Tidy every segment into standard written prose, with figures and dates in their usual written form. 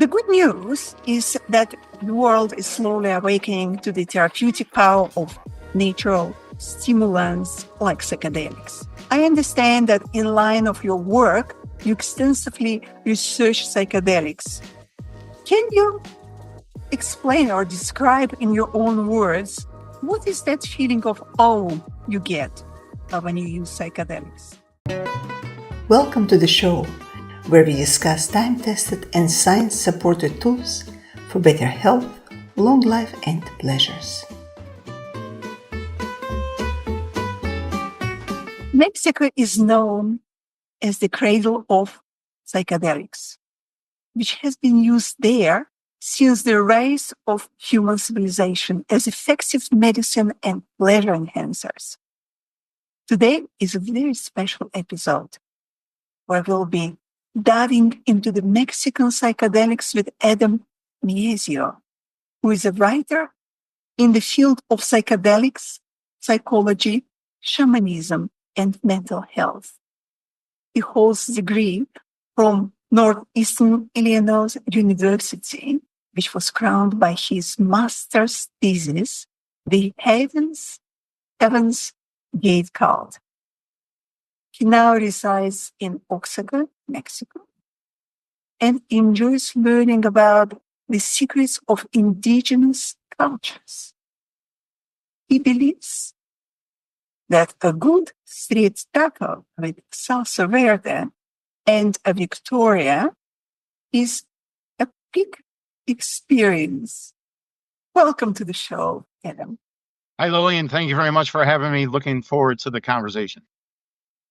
The good news is that the world is slowly awakening to the therapeutic power of natural stimulants like psychedelics. I understand that in line of your work, you extensively research psychedelics. Can you explain or describe in your own words what is that feeling of awe you get when you use psychedelics? Welcome to the show, where we discuss time-tested and science-supported tools for better health, long life, and pleasures. Mexico is known as the cradle of psychedelics, which has been used there since the rise of human civilization as effective medicine and pleasure enhancers. Today is a very special episode where we'll be diving into the Mexican psychedelics with Adam Miezio, who is a writer in the field of psychedelics, psychology, shamanism, and mental health. He holds a degree from Northeastern Illinois University, which was crowned by his master's thesis, The Heaven's Gate Cult. He now resides in Oaxaca, Mexico, and enjoys learning about the secrets of indigenous cultures. He believes that a good street taco with salsa verde and a Victoria is a peak experience. Welcome to the show, Adam. Hi, Lillian. Thank you very much for having me. Looking forward to the conversation.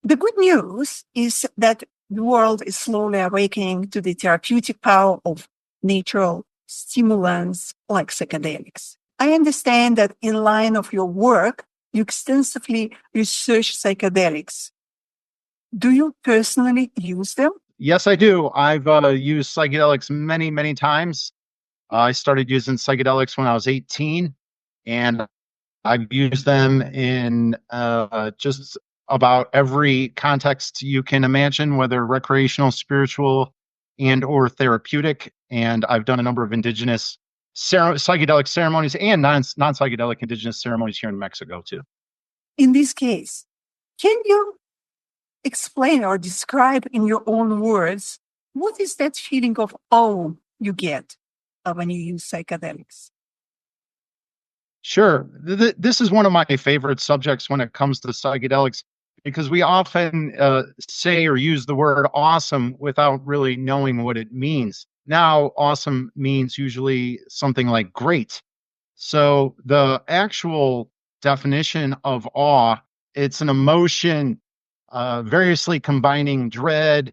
The good news is that the world is slowly awakening to the therapeutic power of natural stimulants like psychedelics. I understand that in line of your work, you extensively research psychedelics. Do you personally use them? Yes, I do. I've used psychedelics many, many times. I started using psychedelics when I was 18, and I've used them in just about every context you can imagine, whether recreational, spiritual, and or therapeutic. And I've done a number of indigenous psychedelic ceremonies and non-psychedelic indigenous ceremonies here in Mexico too. In this case, can you explain or describe in your own words what is that feeling of awe you get when you use psychedelics? Sure. This is one of my favorite subjects when it comes to psychedelics, because we often say or use the word awesome without really knowing what it means. Now, awesome means usually something like great. So the actual definition of awe, it's an emotion variously combining dread,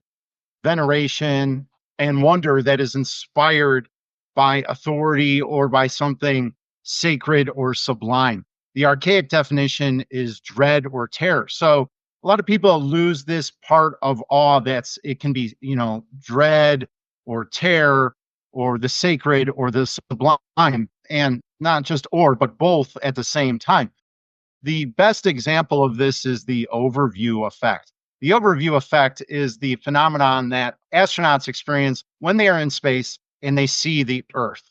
veneration, and wonder that is inspired by authority or by something sacred or sublime. The archaic definition is dread or terror. So a lot of people lose this part of awe. It can be, dread or terror or the sacred or the sublime, and not just or, but both at the same time. The best example of this is the overview effect. The overview effect is the phenomenon that astronauts experience when they are in space and they see the Earth.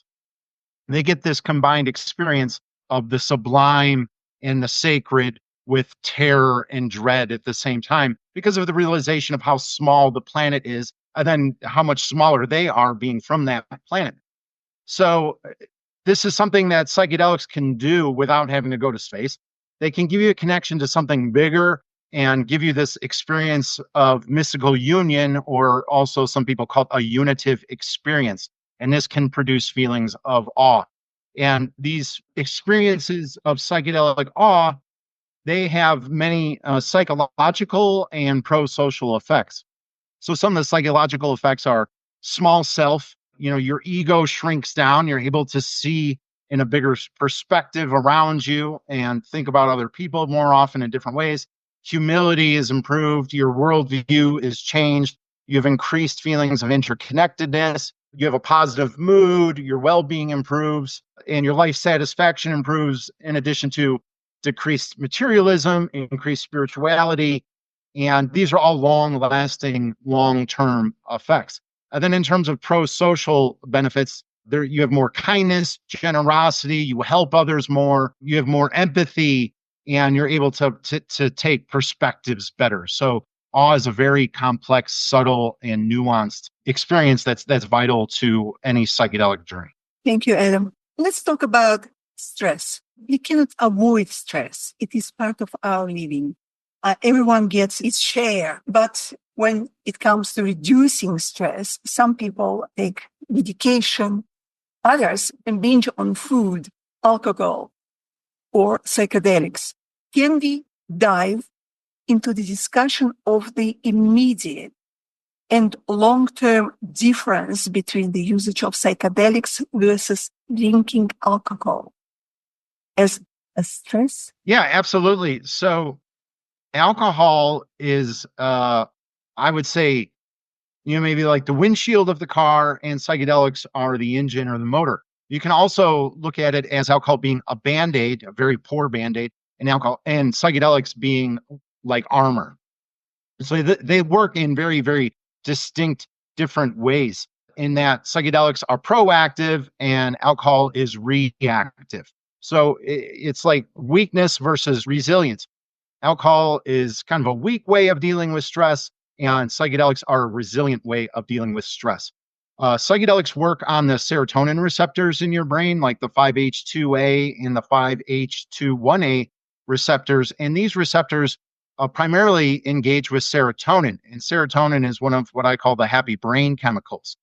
They get this combined experience of the sublime and the sacred with terror and dread at the same time because of the realization of how small the planet is and then how much smaller they are being from that planet. So this is something that psychedelics can do without having to go to space. They can give you a connection to something bigger and give you this experience of mystical union, or also some people call it a unitive experience. And this can produce feelings of awe. And these experiences of psychedelic awe, they have many psychological and pro-social effects. So some of the psychological effects are small self, your ego shrinks down, you're able to see in a bigger perspective around you and think about other people more often in different ways. Humility is improved, your worldview is changed, you have increased feelings of interconnectedness, you have a positive mood, your well-being improves, and your life satisfaction improves, in addition to decreased materialism, increased spirituality. And these are all long-lasting, long-term effects. And then in terms of pro-social benefits, there you have more kindness, generosity, you help others more, you have more empathy, and you're able to take perspectives better. So awe is a very complex, subtle, and nuanced experience that's vital to any psychedelic journey. Thank you, Adam. Let's talk about stress. We cannot avoid stress. It is part of our living. Everyone gets its share, but when it comes to reducing stress, some people take medication, others binge on food, alcohol, or psychedelics. Can we dive into the discussion of the immediate and long-term difference between the usage of psychedelics versus drinking alcohol as a stress? Yeah, absolutely. So alcohol is, I would say, maybe like the windshield of the car, and psychedelics are the engine or the motor. You can also look at it as alcohol being a band-aid, a very poor band-aid, and alcohol and psychedelics being like armor. So they work in very, very distinct, different ways in that psychedelics are proactive and alcohol is reactive. So it's like weakness versus resilience. Alcohol is kind of a weak way of dealing with stress, and psychedelics are a resilient way of dealing with stress. Psychedelics work on the serotonin receptors in your brain, like the 5-HT2A and the 5-HT1A receptors. And these receptors primarily engage with serotonin. And serotonin is one of what I call the happy brain chemicals.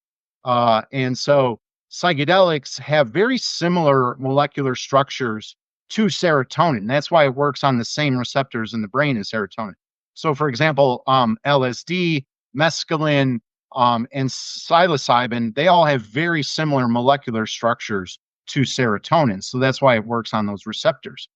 And so psychedelics have very similar molecular structures to serotonin. That's why it works on the same receptors in the brain as serotonin. So, for example, LSD, mescaline, and psilocybin, they all have very similar molecular structures to serotonin. So that's why it works on those receptors.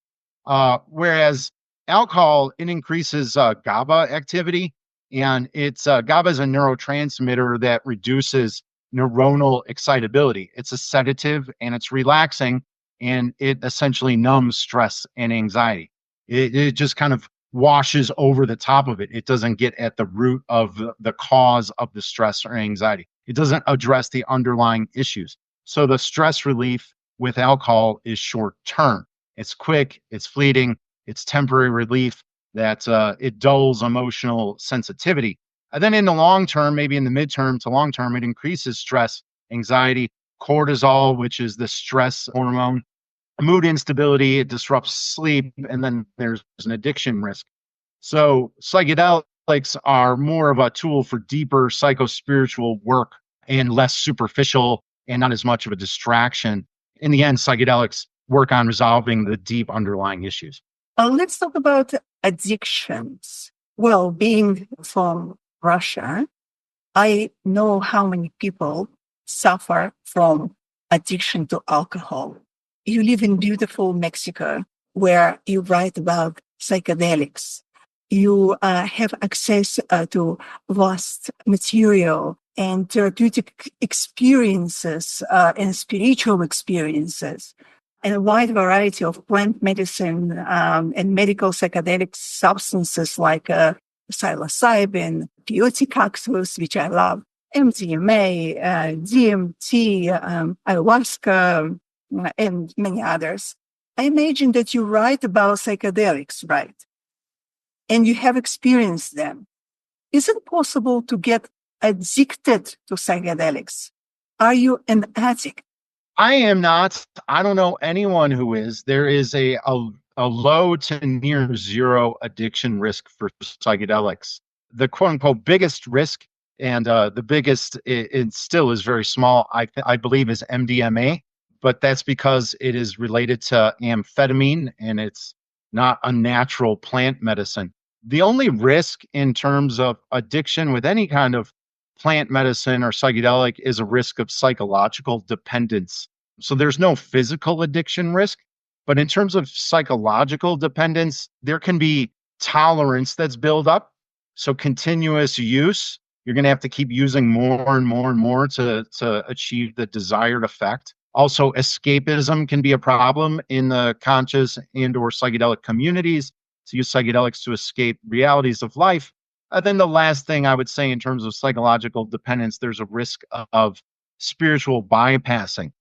Whereas alcohol, it increases GABA activity, and it's GABA is a neurotransmitter that reduces neuronal excitability. It's a sedative and it's relaxing, and it essentially numbs stress and anxiety. It just kind of washes over the top of it. It doesn't get at the root of the cause of the stress or anxiety. It doesn't address the underlying issues. So the stress relief with alcohol is short term. It's quick, it's fleeting, it's temporary relief that it dulls emotional sensitivity. And then in the long term, maybe in the midterm to long term, it increases stress, anxiety, cortisol, which is the stress hormone, mood instability, it disrupts sleep, and then there's an addiction risk. So psychedelics are more of a tool for deeper psychospiritual work and less superficial and not as much of a distraction. In the end, psychedelics work on resolving the deep underlying issues. Let's talk about addictions. Well, being from Russia, I know how many people suffer from addiction to alcohol. You live in beautiful Mexico, where you write about psychedelics. You have access to vast material and therapeutic experiences and spiritual experiences, and a wide variety of plant medicine and medical psychedelic substances like psilocybin, peyote cactus, which I love, MDMA, DMT, ayahuasca, and many others. I imagine that you write about psychedelics, right? And you have experienced them. Is it possible to get addicted to psychedelics? Are you an addict? I am not. I don't know anyone who is. There is a low to near zero addiction risk for psychedelics. The quote unquote biggest risk, and the biggest, it still is very small, I believe, is MDMA, but that's because it is related to amphetamine and it's not a natural plant medicine. The only risk in terms of addiction with any kind of plant medicine or psychedelic is a risk of psychological dependence. So there's no physical addiction risk, but in terms of psychological dependence, there can be tolerance that's built up. So continuous use, you're going to have to keep using more and more and more to achieve the desired effect. Also, escapism can be a problem in the conscious and or psychedelic communities, to use psychedelics to escape realities of life. And then the last thing I would say in terms of psychological dependence, there's a risk of spiritual bypassing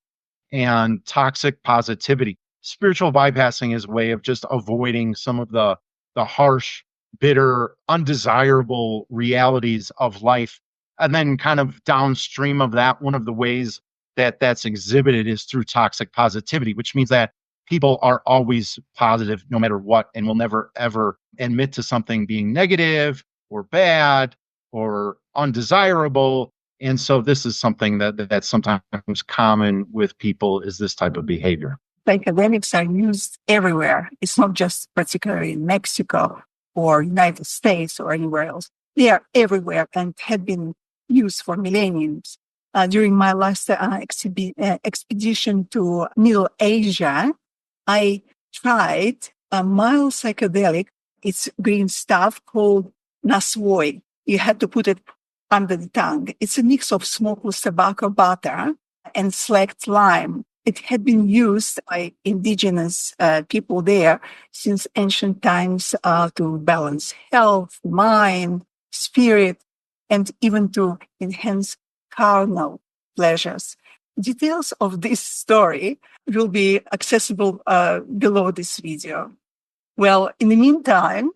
and toxic positivity. Spiritual bypassing is a way of just avoiding some of the harsh, bitter, undesirable realities of life. And then kind of downstream of that, one of the ways that that's exhibited is through toxic positivity, which means that people are always positive no matter what and will never ever admit to something being negative or bad or undesirable. And so this is something that's sometimes common with people, is this type of behavior. Psychedelics are used everywhere. It's not just particularly in Mexico or United States or anywhere else. They are everywhere and have been used for millenniums. During my last expedition to Middle Asia, I tried a mild psychedelic. It's green stuff called naswoi. You have to put it under the tongue. It's a mix of smokeless tobacco butter and slacked lime. It had been used by indigenous people there since ancient times to balance health, mind, spirit, and even to enhance carnal pleasures. Details of this story will be accessible below this video. Well, in the meantime,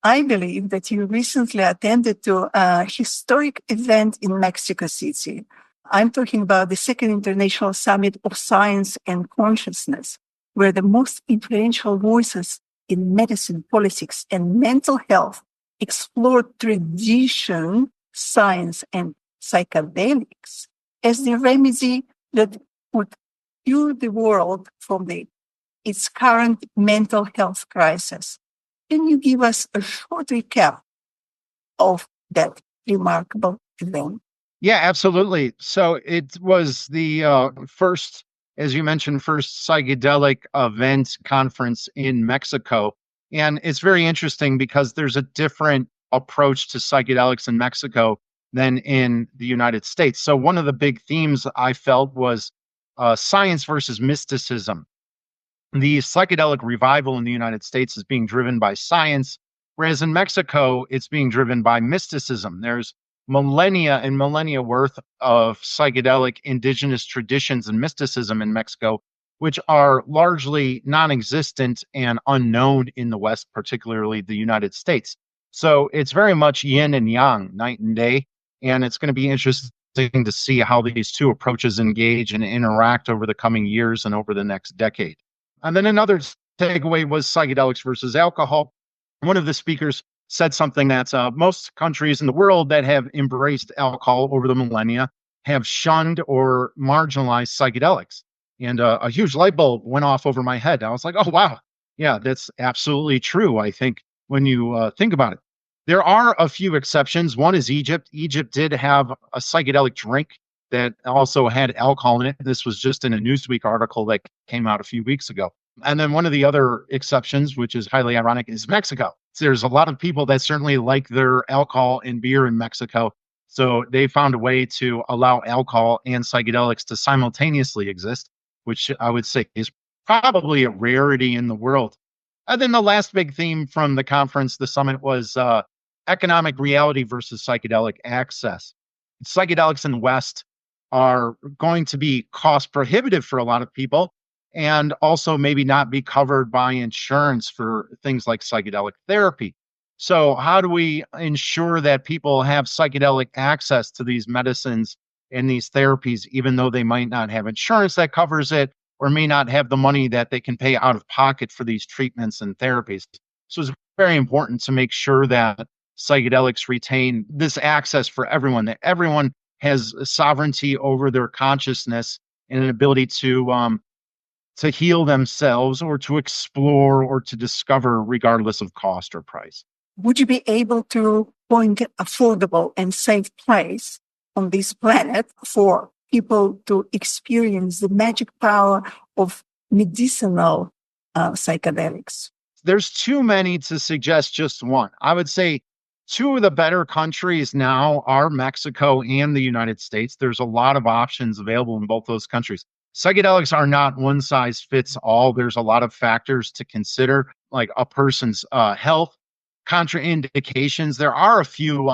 I believe that you recently attended to a historic event in Mexico City. I'm talking about the Second International Summit of Science and Consciousness, where the most influential voices in medicine, politics, and mental health explored tradition, science, and psychedelics as the remedy that would cure the world from its current mental health crisis. Can you give us a short recap of that remarkable event? Yeah, absolutely. So it was the first, as you mentioned, first psychedelic event conference in Mexico. And it's very interesting because there's a different approach to psychedelics in Mexico than in the United States. So one of the big themes I felt was science versus mysticism. The psychedelic revival in the United States is being driven by science, whereas in Mexico, it's being driven by mysticism. There's millennia and millennia worth of psychedelic indigenous traditions and mysticism in Mexico, which are largely non existent and unknown in the West, particularly the United States. So it's very much yin and yang, night and day. And it's going to be interesting to see how these two approaches engage and interact over the coming years and over the next decade. And then another takeaway was psychedelics versus alcohol. One of the speakers said something that most countries in the world that have embraced alcohol over the millennia have shunned or marginalized psychedelics. And a huge light bulb went off over my head. I was like, oh, wow. Yeah, that's absolutely true, I think, when you think about it. There are a few exceptions. One is Egypt. Egypt did have a psychedelic drink that also had alcohol in it. This was just in a Newsweek article that came out a few weeks ago. And then one of the other exceptions, which is highly ironic, is Mexico. So there's a lot of people that certainly like their alcohol and beer in Mexico. So they found a way to allow alcohol and psychedelics to simultaneously exist, which I would say is probably a rarity in the world. And then the last big theme from the conference, the summit, was economic reality versus psychedelic access. Psychedelics in the West are going to be cost prohibitive for a lot of people and also maybe not be covered by insurance for things like psychedelic therapy. So how do we ensure that people have psychedelic access to these medicines and these therapies, even though they might not have insurance that covers it or may not have the money that they can pay out of pocket for these treatments and therapies? So it's very important to make sure that psychedelics retain this access for everyone, that everyone has sovereignty over their consciousness and an ability to heal themselves or to explore or to discover regardless of cost or price. Would you be able to find an affordable and safe place on this planet for people to experience the magic power of medicinal psychedelics? There's too many to suggest just one. I would say two of the better countries now are Mexico and the United States. There's a lot of options available in both those countries. Psychedelics are not one size fits all. There's a lot of factors to consider, like a person's health, contraindications. There are a few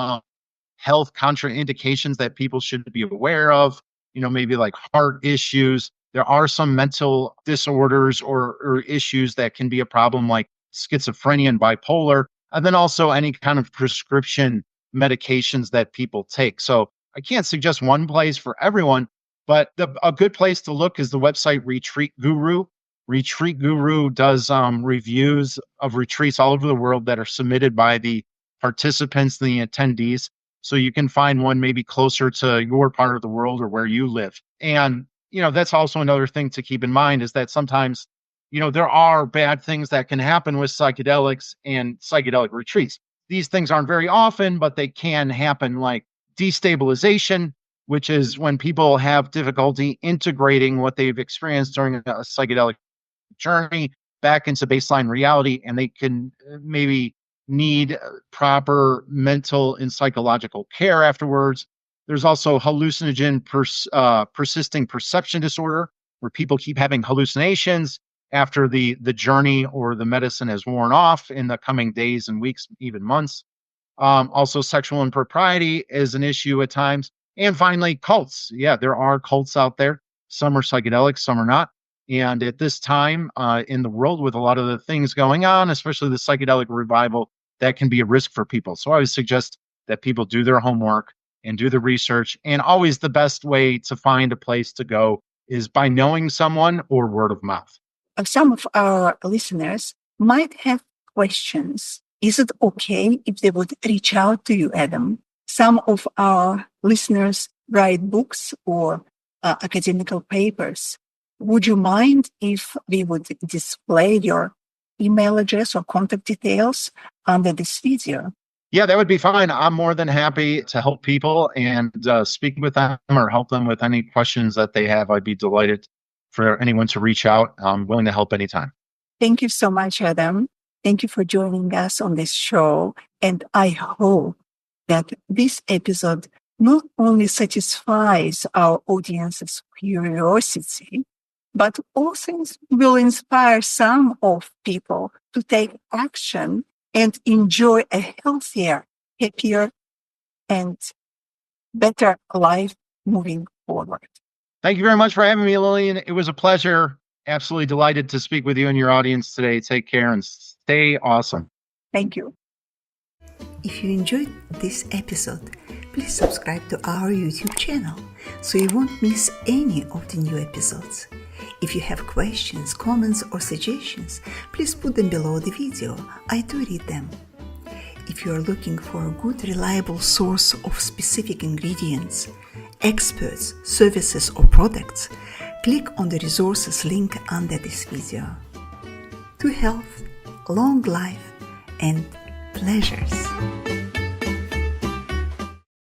health contraindications that people should be aware of, maybe like heart issues. There are some mental disorders or issues that can be a problem, like schizophrenia and bipolar, and then also any kind of prescription medications that people take. So I can't suggest one place for everyone, but a good place to look is the website Retreat Guru. Retreat Guru does reviews of retreats all over the world that are submitted by the participants and the attendees. So you can find one maybe closer to your part of the world or where you live. And, that's also another thing to keep in mind is that sometimes, there are bad things that can happen with psychedelics and psychedelic retreats. These things aren't very often, but they can happen, like destabilization, which is when people have difficulty integrating what they've experienced during a psychedelic journey back into baseline reality, and they can maybe need proper mental and psychological care afterwards. There's also hallucinogen persisting perception disorder, where people keep having hallucinations after the journey or the medicine has worn off in the coming days and weeks, even months. Also, sexual impropriety is an issue at times. And finally, cults. Yeah, there are cults out there. Some are psychedelics, some are not. And at this time in the world, with a lot of the things going on, especially the psychedelic revival, that can be a risk for people. So I would suggest that people do their homework and do the research. And always the best way to find a place to go is by knowing someone or word of mouth. Some of our listeners might have questions. Is it okay if they would reach out to you, Adam? Some of our listeners write books or academical papers. Would you mind if we would display your email address or contact details under this video? Yeah, that would be fine. I'm more than happy to help people and speak with them or help them with any questions that they have. I'd be delighted for anyone to reach out. I'm willing to help anytime. Thank you so much, Adam. Thank you for joining us on this show. And I hope that this episode not only satisfies our audience's curiosity, but also will inspire some of people to take action and enjoy a healthier, happier, and better life moving forward. Thank you very much for having me, Lillian. It was a pleasure. Absolutely delighted to speak with you and your audience today. Take care and stay awesome. Thank you. If you enjoyed this episode, please subscribe to our YouTube channel so you won't miss any of the new episodes. If you have questions, comments, or suggestions, please put them below the video. I do read them. If you are looking for a good, reliable source of specific ingredients, experts, services, or products, click on the resources link under this video. To health, long life, and pleasures.